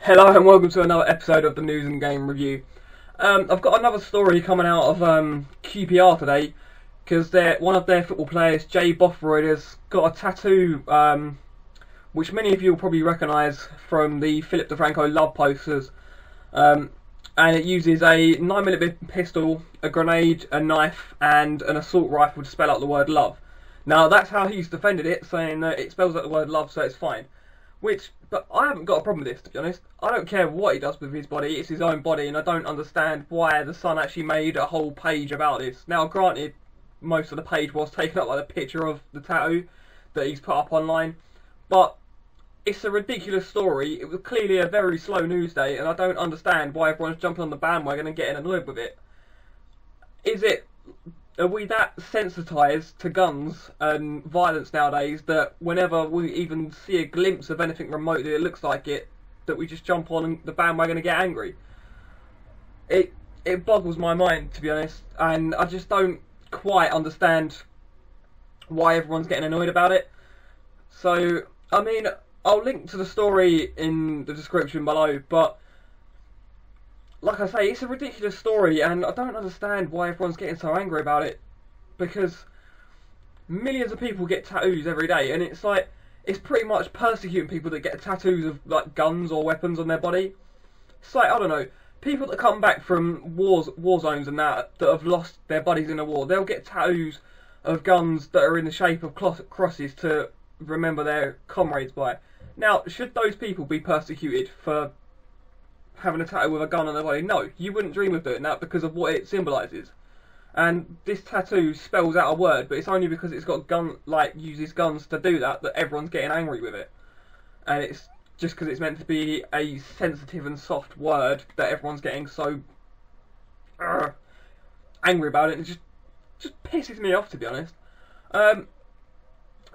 Hello and welcome to another episode of the News and Game Review. I've got another story coming out of QPR today because one of their football players, Jay Bothroyd, has got a tattoo which many of you will probably recognise from the Philip DeFranco love posters, and it uses a 9mm pistol, a grenade, a knife and an assault rifle to spell out the word love. Now that's how he's defended it, saying that it spells out the word love so it's fine. But I haven't got a problem with this, to be honest. I don't care what he does with his body, it's his own body, and I don't understand why the Sun actually made a whole page about this. Now, granted, most of the page was taken up by the picture of the tattoo that he's put up online, but it's a ridiculous story. It was clearly a very slow news day, and I don't understand why everyone's jumping on the bandwagon and getting annoyed with it. Are we that sensitised to guns and violence nowadays that whenever we even see a glimpse of anything remotely that looks like it, that we just jump on the bandwagon and get angry? It boggles my mind, to be honest, and I just don't quite understand why everyone's getting annoyed about it. So, I mean, I'll link to the story in the description below, but like I say, it's a ridiculous story, and I don't understand why everyone's getting so angry about it, because millions of people get tattoos every day, and it's like, it's pretty much persecuting people that get tattoos of like guns or weapons on their body. It's like, I don't know, people that come back from war zones and that have lost their buddies in a war, they'll get tattoos of guns that are in the shape of crosses to remember their comrades by. Now, should those people be persecuted for having a tattoo with a gun on their body? No, you wouldn't dream of doing that because of what it symbolises. And this tattoo spells out a word, but it's only because it's got uses guns to do that everyone's getting angry with it. And it's just because it's meant to be a sensitive and soft word that everyone's getting so angry about it. And it just pisses me off, to be honest. Now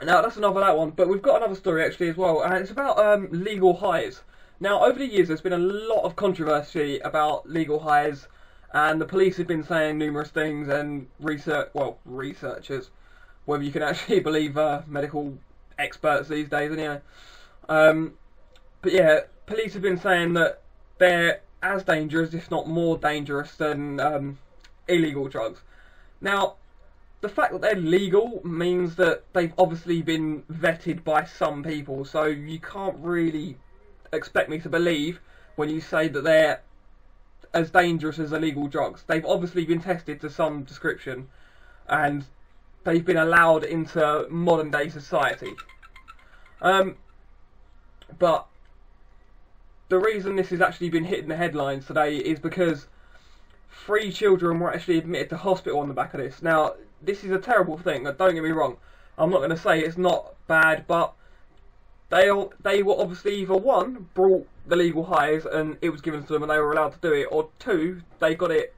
that's enough of that one, but we've got another story actually as well, and it's about legal highs. Now, over the years, there's been a lot of controversy about legal highs, and the police have been saying numerous things, and researchers, whether you can actually believe medical experts these days, anyway. But yeah, police have been saying that they're as dangerous, if not more dangerous, than illegal drugs. Now, the fact that they're legal means that they've obviously been vetted by some people, so you can't really expect me to believe when you say that they're as dangerous as illegal drugs. They've obviously been tested to some description, and they've been allowed into modern day society. But the reason this has actually been hitting the headlines today is because 3 children were actually admitted to hospital on the back of this. Now, this is a terrible thing, don't get me wrong. I'm not going to say it's not bad, but they were obviously either 1, brought the legal highs and it was given to them and they were allowed to do it, or 2, they got it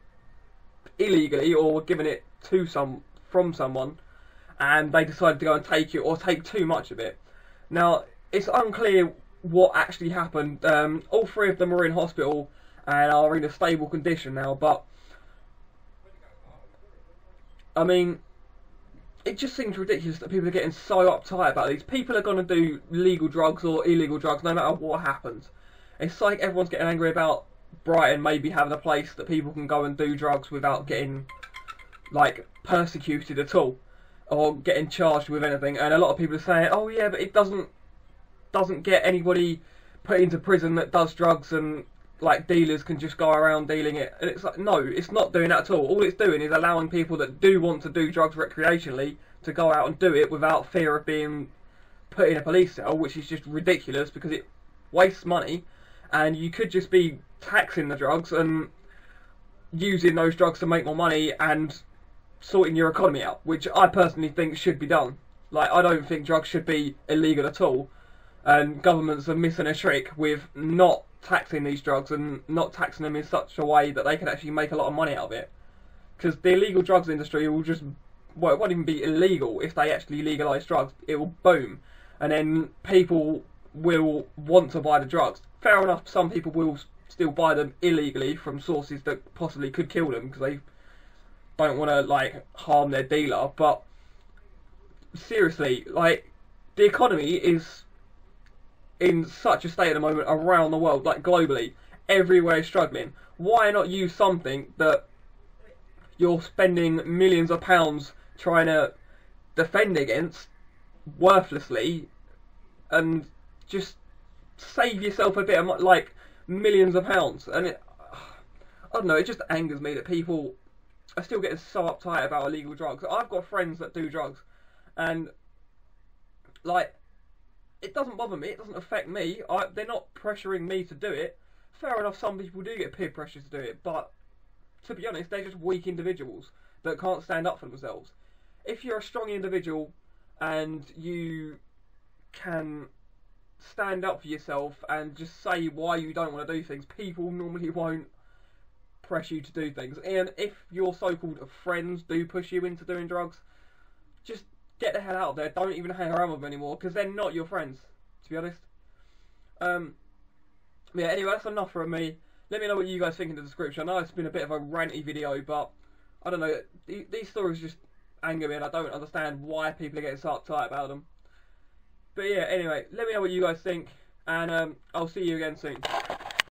illegally or were given it to from someone and they decided to go and take it or take too much of it. Now, it's unclear what actually happened. All 3 of them are in hospital and are in a stable condition now, but I mean, it just seems ridiculous that people are getting so uptight about these. People are going to do legal drugs or illegal drugs no matter what happens. It's like everyone's getting angry about Brighton maybe having a place that people can go and do drugs without getting like persecuted at all or getting charged with anything. And a lot of people are saying, oh yeah, but it doesn't get anybody put into prison that does drugs, and like dealers can just go around dealing it. And it's like, no, it's not doing that at all. All it's doing is allowing people that do want to do drugs recreationally to go out and do it without fear of being put in a police cell, which is just ridiculous because it wastes money, and you could just be taxing the drugs and using those drugs to make more money and sorting your economy out, which I personally think should be done. Like, I don't think drugs should be illegal at all, and governments are missing a trick with not taxing these drugs and not taxing them in such a way that they can actually make a lot of money out of it. Because the illegal drugs industry will just, well, it won't even be illegal if they actually legalise drugs. It will boom, and then people will want to buy the drugs. Fair enough, some people will still buy them illegally from sources that possibly could kill them because they don't want to like harm their dealer, but seriously, like, the economy is in such a state at the moment around the world, like globally, everywhere is struggling. Why not use something that you're spending millions of pounds trying to defend against worthlessly, and just save yourself a bit of, like, millions of pounds? And I don't know, it just angers me that people are still getting so uptight about illegal drugs. I've got friends that do drugs, and like, it doesn't bother me, it doesn't affect me. They're not pressuring me to do it. Fair enough, some people do get peer pressure to do it, but to be honest, they're just weak individuals that can't stand up for themselves. If you're a strong individual and you can stand up for yourself and just say why you don't want to do things, people normally won't press you to do things. And if your so-called friends do push you into doing drugs, just get the hell out of there. Don't even hang around with them anymore, because they're not your friends, to be honest. Yeah, anyway, that's enough from me. Let me know what you guys think in the description. I know it's been a bit of a ranty video, but I don't know, these stories just anger me, and I don't understand why people are getting so uptight about them. But yeah, anyway, let me know what you guys think, and I'll see you again soon.